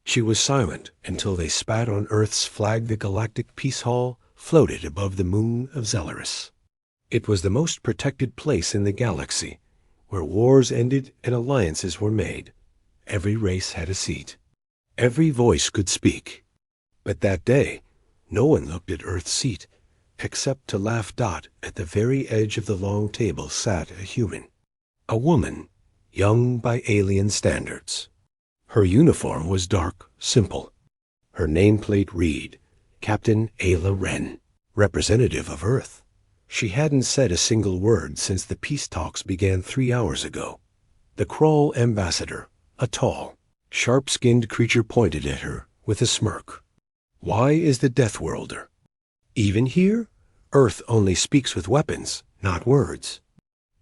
She was silent until they spat on Earth's flag. The Galactic Peace Hall floated above the moon of Zelaris. It was the most protected place in the galaxy, where wars ended and alliances were made. Every race had a seat. Every voice could speak. But that day, no one looked at Earth's seat, except to laugh. At the very edge of the long table sat a human. A woman, young by alien standards. Her uniform was dark, simple. Her nameplate read, Captain Ayla Wren, representative of Earth. She hadn't said a single word since the peace talks began 3 hours ago. The Krull ambassador, a tall, sharp-skinned creature, pointed at her with a smirk. Why is the Death Worlder? Even here, Earth only speaks with weapons, not words.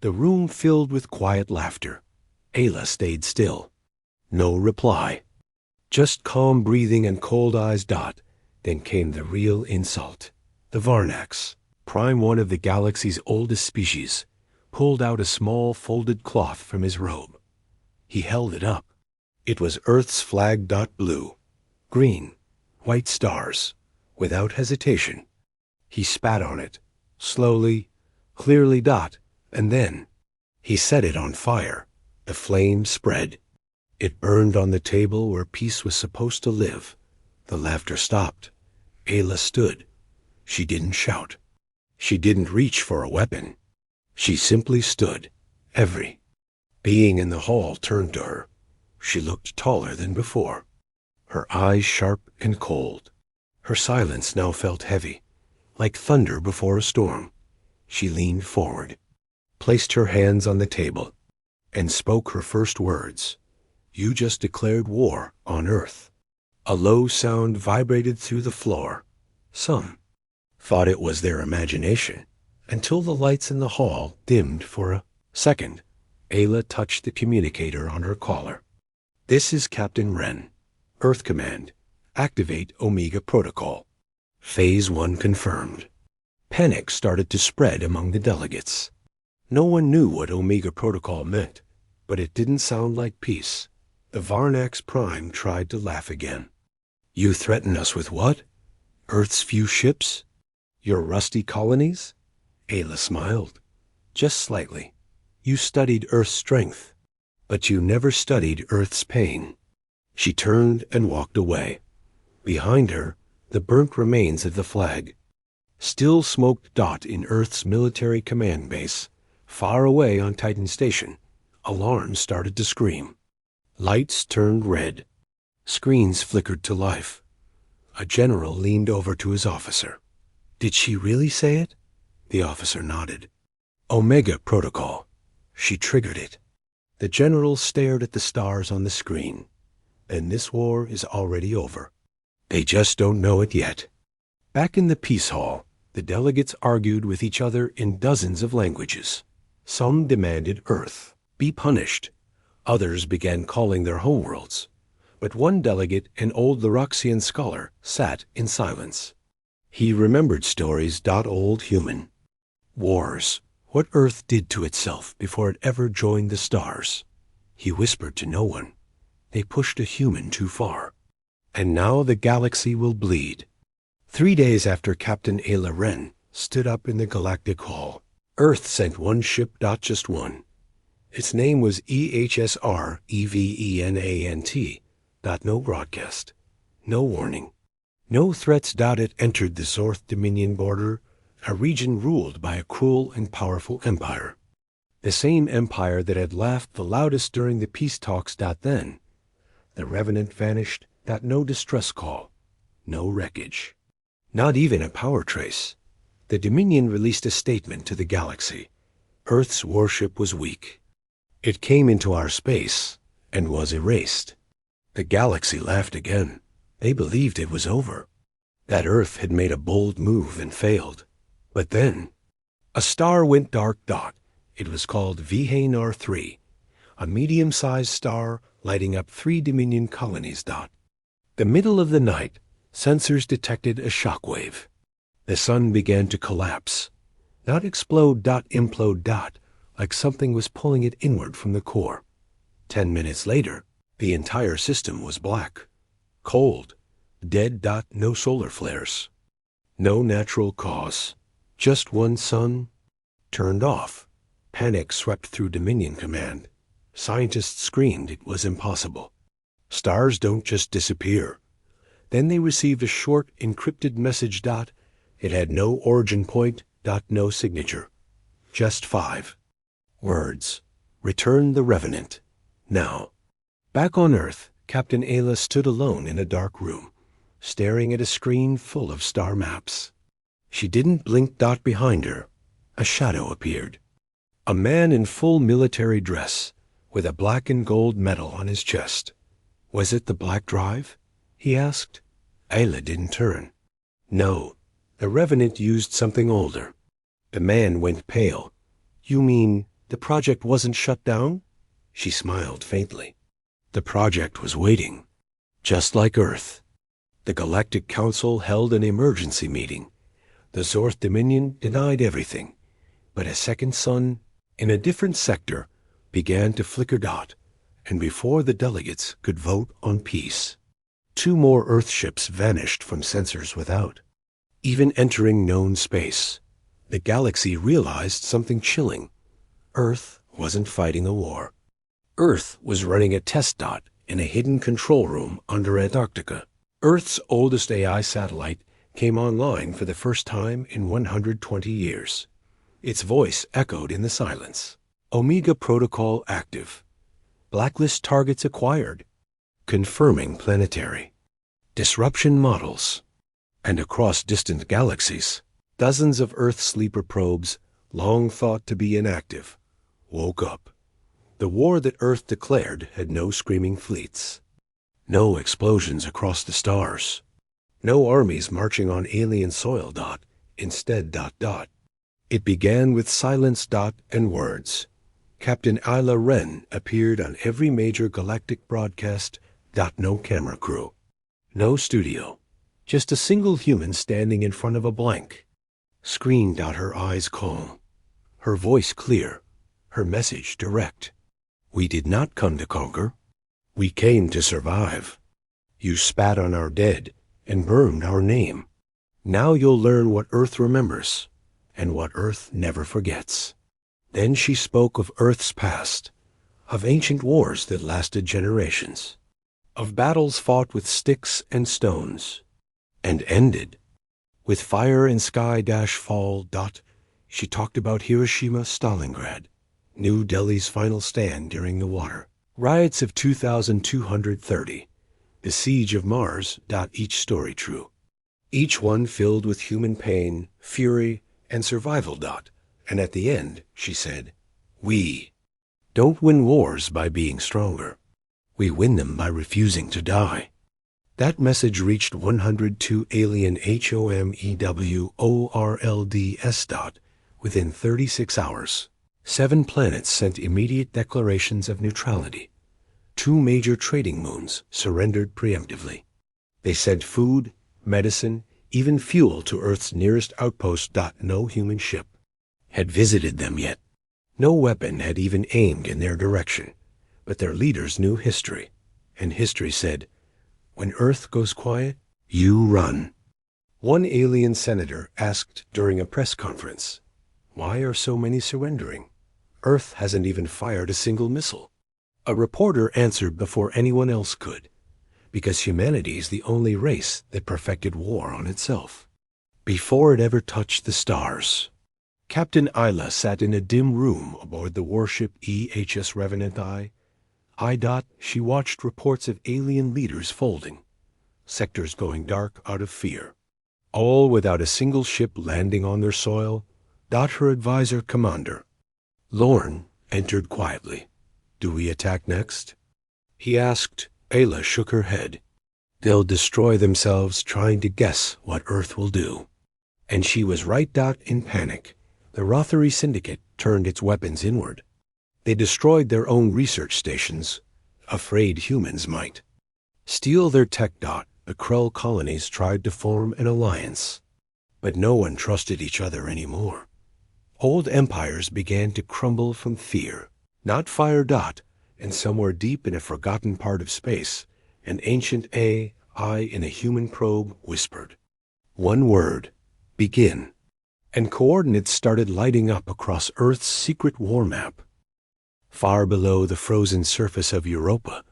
The room filled with quiet laughter. Ayla stayed still. No reply. Just calm breathing and cold eyes. Then came the real insult. The Varnax, Prime One of the galaxy's oldest species, pulled out a small folded cloth from his robe. He held it up. It was Earth's flag. Blue, green, white stars. Without hesitation, he spat on it, slowly, clearly. And then he set it on fire. The flame spread. It burned on the table where peace was supposed to live. The laughter stopped. Ayla stood. She didn't shout. She didn't reach for a weapon. She simply stood. Every being in the hall turned to her. She looked taller than before, her eyes sharp and cold. Her silence now felt heavy, like thunder before a storm. She leaned forward, placed her hands on the table, and spoke her first words. You just declared war on Earth. A low sound vibrated through the floor. Some thought it was their imagination, until the lights in the hall dimmed for a second. Ayla touched the communicator on her collar. This is Captain Wren. Earth Command. Activate Omega Protocol. Phase 1 confirmed. Panic started to spread among the delegates. No one knew what Omega Protocol meant, but it didn't sound like peace. The Varnax Prime tried to laugh again. You threaten us with what? Earth's few ships? Your rusty colonies? Ayla smiled. Just slightly. You studied Earth's strength, but you never studied Earth's pain. She turned and walked away. Behind her, the burnt remains of the flag. Still smoked. In Earth's military command base, far away on Titan Station, alarms started to scream. Lights turned red. Screens flickered to life. A general leaned over to his officer. Did she really say it? The officer nodded. Omega Protocol. She triggered it. The general stared at the stars on the screen. And this war is already over. They just don't know it yet. Back in the Peace Hall, the delegates argued with each other in dozens of languages. Some demanded Earth be punished. Others began calling their homeworlds. But one delegate, an old Luroxian scholar, sat in silence. He remembered stories. Old human. Wars. What Earth did to itself before it ever joined the stars. He whispered to no one. They pushed a human too far. And now the galaxy will bleed. 3 days after Captain Ayla Wren stood up in the Galactic Hall, Earth sent one ship. Just one. Its name was EHSR EVENANT. No broadcast. No warning. No threats. It entered the Zorth Dominion border, a region ruled by a cruel and powerful empire. The same empire that had laughed the loudest during the peace talks. Then the Revenant vanished. No distress call. No wreckage. Not even a power trace. The Dominion released a statement to the galaxy. Earth's warship was weak. It came into our space and was erased. The galaxy laughed again. They believed it was over. That Earth had made a bold move and failed. But then, a star went dark. It was called Vihanar 3, a medium-sized star lighting up 3 Dominion colonies. The middle of the night, sensors detected a shockwave. The sun began to collapse. Not explode. Implode. Like something was pulling it inward from the core. 10 minutes later, the entire system was black. Cold. Dead. No solar flares. No natural cause. Just one sun. Turned off. Panic swept through Dominion Command. Scientists screamed it was impossible. Stars don't just disappear. Then they received a short, encrypted message. It had no origin point. No signature. Just 5 words. Return the Revenant. Now. Back on Earth, Captain Ayla stood alone in a dark room, staring at a screen full of star maps. She didn't blink. Behind her, a shadow appeared. A man in full military dress, with a black and gold medal on his chest. Was it the Black Drive? He asked. Ayla didn't turn. No, the Revenant used something older. The man went pale. You mean the project wasn't shut down? She smiled faintly. The project was waiting, just like Earth. The Galactic Council held an emergency meeting. The Zorth Dominion denied everything, but a second sun, in a different sector, began to flicker. And before the delegates could vote on peace, 2 more Earth ships vanished from sensors without. Even entering known space, the galaxy realized something chilling. Earth wasn't fighting a war. Earth was running a test. In a hidden control room under Antarctica. Earth's oldest AI satellite came online for the first time in 120 years. Its voice echoed in the silence. Omega Protocol active. Blacklist targets acquired. Confirming planetary. Disruption models. And across distant galaxies, dozens of Earth sleeper probes, long thought to be inactive, woke up. The war that Earth declared had no screaming fleets. No explosions across the stars. No armies marching on alien soil. Instead. It began with silence. And words. Captain Ayla Wren appeared on every major galactic broadcast. No camera crew. No studio. Just a single human standing in front of a blank. Screen. Her eyes calm. Her voice clear. Her message direct. We did not come to conquer. We came to survive. You spat on our dead and burned our name. Now you'll learn what Earth remembers and what Earth never forgets. Then she spoke of Earth's past, of ancient wars that lasted generations, of battles fought with sticks and stones, and ended with fire and sky fall. She talked about Hiroshima, Stalingrad, New Delhi's final stand during the water, riots of 2230, the siege of Mars. Each story true. Each one filled with human pain, fury, and survival. And at the end, she said, we don't win wars by being stronger. We win them by refusing to die. That message reached 102 alien HOMEWORLDS. Within 36 hours. 7 planets sent immediate declarations of neutrality. 2 major trading moons surrendered preemptively. They sent food, medicine, even fuel to Earth's nearest outpost. No human ship had visited them yet. No weapon had even aimed in their direction. But their leaders knew history, and history said, when Earth goes quiet, you run. One alien senator asked during a press conference, why are so many surrendering? Earth hasn't even fired a single missile. A reporter answered before anyone else could, because humanity is the only race that perfected war on itself. Before it ever touched the stars, Captain Ayla sat in a dim room aboard the warship EHS Revenant I. She watched reports of alien leaders folding, sectors going dark out of fear, all without a single ship landing on their soil. Her advisor, Commander Lorne, entered quietly. Do we attack next? He asked. Ayla shook her head. They'll destroy themselves trying to guess what Earth will do. And she was right. In panic, the Rothery Syndicate turned its weapons inward. They destroyed their own research stations, afraid humans might. Steal their tech. The Krell colonies tried to form an alliance, but no one trusted each other anymore. Old empires began to crumble from fear, not fire. And somewhere deep in a forgotten part of space, an ancient AI eye in a human probe whispered. One word. Begin. And coordinates started lighting up across Earth's secret war map. Far below the frozen surface of Europa,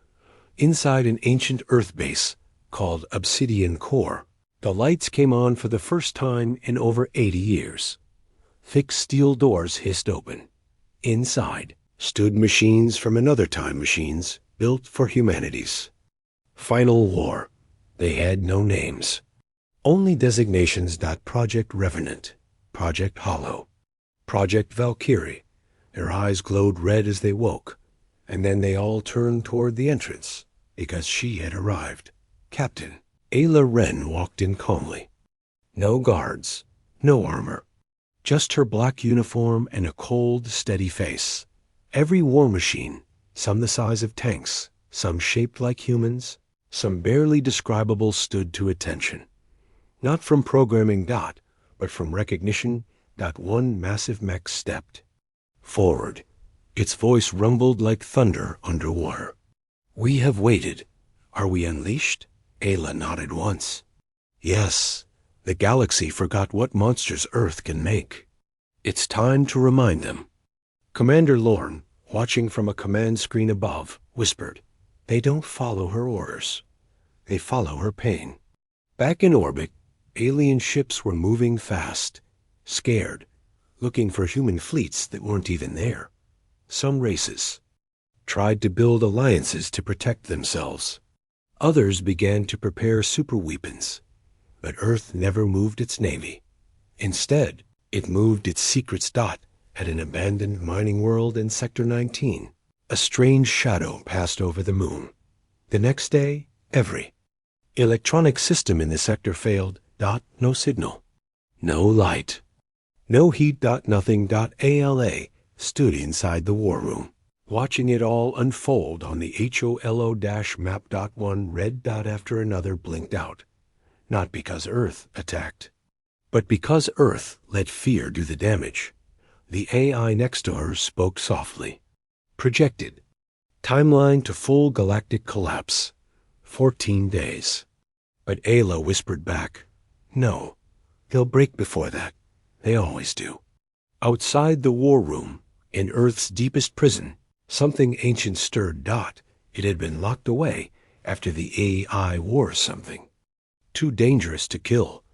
inside an ancient Earth base called Obsidian Core, the lights came on for the first time in over 80 years. Thick steel doors hissed open. Inside stood machines from another time machines built for humanity's final war. They had no names, only designations. Project Revenant, Project Hollow, Project Valkyrie. Their eyes glowed red as they woke, and then they all turned toward the entrance, because she had arrived. Captain Ayla Wren walked in calmly. No guards, no armor, just her black uniform and a cold, steady face. Every war machine, some the size of tanks, some shaped like humans, some barely describable, stood to attention. Not from programming. But from recognition. One massive mech stepped forward. Its voice rumbled like thunder underwater. We have waited. Are we unleashed? Ayla nodded once. Yes, the galaxy forgot what monsters Earth can make. It's time to remind them. Commander Lorne, watching from a command screen above, whispered, They don't follow her orders. They follow her pain. Back in orbit, alien ships were moving fast, scared, looking for human fleets that weren't even there. Some races tried to build alliances to protect themselves. Others began to prepare superweapons. But Earth never moved its navy. Instead, it moved its secrets. At an abandoned mining world in Sector 19, a strange shadow passed over the moon. The next day, every electronic system in the sector failed. No signal, no light, no heat. Nothing. ALA stood inside the war room, watching it all unfold on the HOLO-map. One red dot after another blinked out, not because Earth attacked, but because Earth let fear do the damage. The AI next to her spoke softly. Projected. Timeline to full galactic collapse. 14 days. But Ayla whispered back, No, they'll break before that. They always do. Outside the war room, in Earth's deepest prison, something ancient stirred. It had been locked away after the AI wore something too dangerous to kill,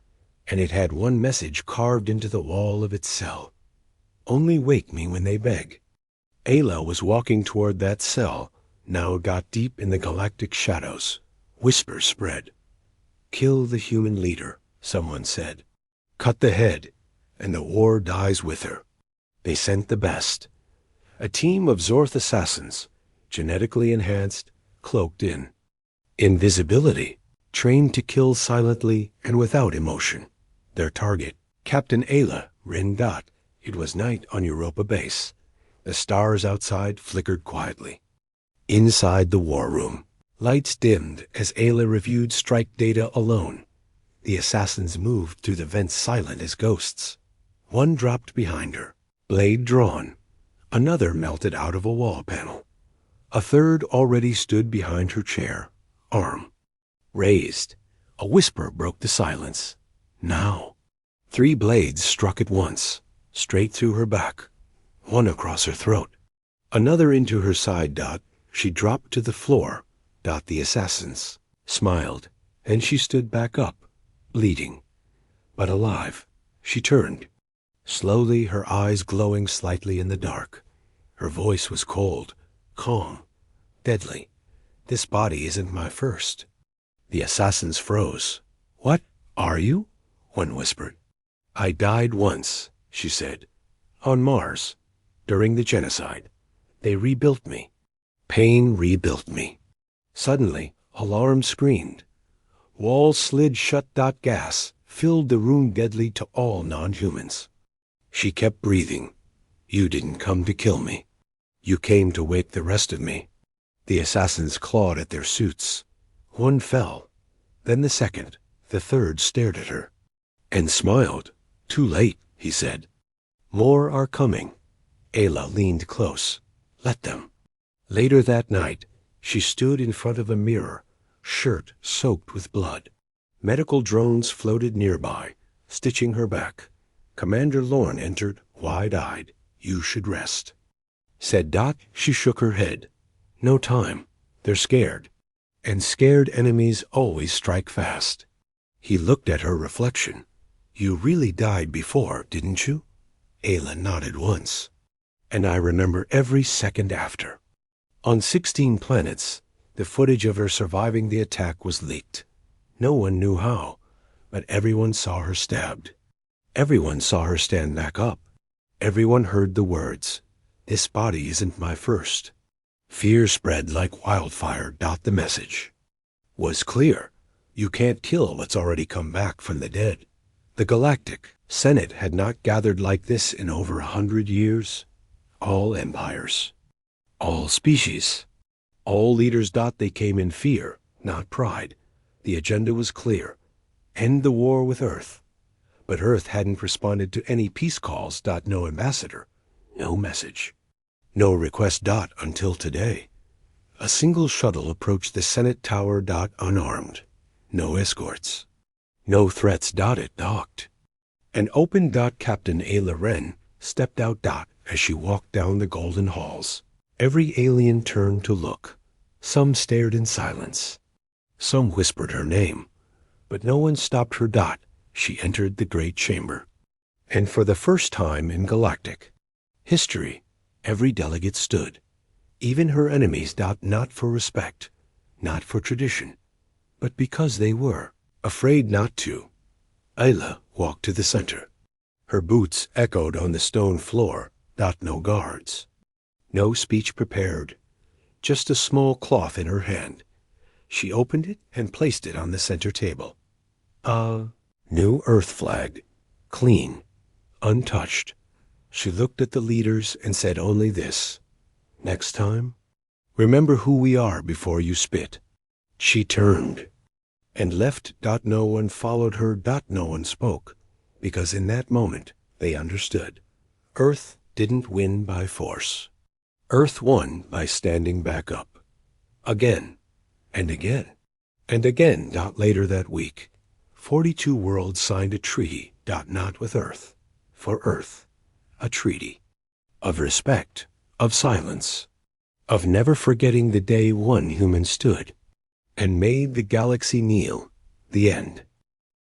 and it had one message carved into the wall of its cell. Only wake me when they beg. Ayla was walking toward that cell, now deep in the galactic shadows. Whispers spread. Kill the human leader, someone said. Cut the head, and the war dies with her. They sent the best. A team of Zorth assassins, genetically enhanced, cloaked in invisibility, trained to kill silently and without emotion. Their target, Captain Ayla Wren. It was night on Europa base. The stars outside flickered quietly. Inside the war room, lights dimmed as Ayla reviewed strike data alone. The assassins moved through the vents silent as ghosts. One dropped behind her, blade drawn. Another melted out of a wall panel. A third already stood behind her chair, arm raised. A whisper broke the silence. Now. 3 blades struck at once, straight through her back, one across her throat, another into her side. She dropped to the floor. The assassins smiled, and she stood back up, bleeding, but alive. She turned, slowly, her eyes glowing slightly in the dark. Her voice was cold, calm, deadly. This body isn't my first. The assassins froze. What are you? One whispered. I died once, she said. On Mars, during the genocide. They rebuilt me. Pain rebuilt me. Suddenly, alarm screamed. Walls slid shut. Gas filled the room, deadly to all non-humans. She kept breathing. You didn't come to kill me. You came to wake the rest of me. The assassins clawed at their suits. One fell. Then the second, the third stared at her and smiled. Too late, he said. More are coming. Ayla leaned close. Let them. Later that night, she stood in front of a mirror, shirt soaked with blood. Medical drones floated nearby, stitching her back. Commander Lorne entered, wide-eyed. "You should rest," said Dot. She shook her head. "No time. They're scared. And scared enemies always strike fast." He looked at her reflection. "You really died before, didn't you?" Ayla nodded once. "And I remember every second after." On 16 planets, the footage of her surviving the attack was leaked. No one knew how, but everyone saw her stabbed. Everyone saw her stand back up. Everyone heard the words, "This body isn't my first." Fear spread like wildfire. The message was clear. You can't kill what's already come back from the dead. The Galactic Senate had not gathered like this in over 100 years. All empires, all species, all leaders. They came in fear, not pride. The agenda was clear. End the war with Earth. But Earth hadn't responded to any peace calls. No ambassador, no message, no request. Until today. A single shuttle approached the Senate Tower. Unarmed. No escorts. No threats. It docked. And opened. Captain Ayla Wren stepped out. As she walked down the golden halls. Every alien turned to look. Some stared in silence. Some whispered her name. But no one stopped her. She entered the great chamber. And for the first time in galactic history, every delegate stood. Even her enemies. Not for respect, not for tradition, but because they were afraid not to. Ayla walked to the center. Her boots echoed on the stone floor. No guards. No speech prepared. Just a small cloth in her hand. She opened it and placed it on the center table. A new Earth flag, clean, untouched. She looked at the leaders and said only this: "Next time, remember who we are before you spit." She turned and left. No one followed her. No one spoke, because in that moment they understood. Earth didn't win by force. Earth won by standing back up. Again, and again, and again. Later that week, 42 worlds signed a treaty. Not with Earth. For Earth. A treaty. Of respect. Of silence. Of never forgetting the day one human stood and made the galaxy kneel. The end.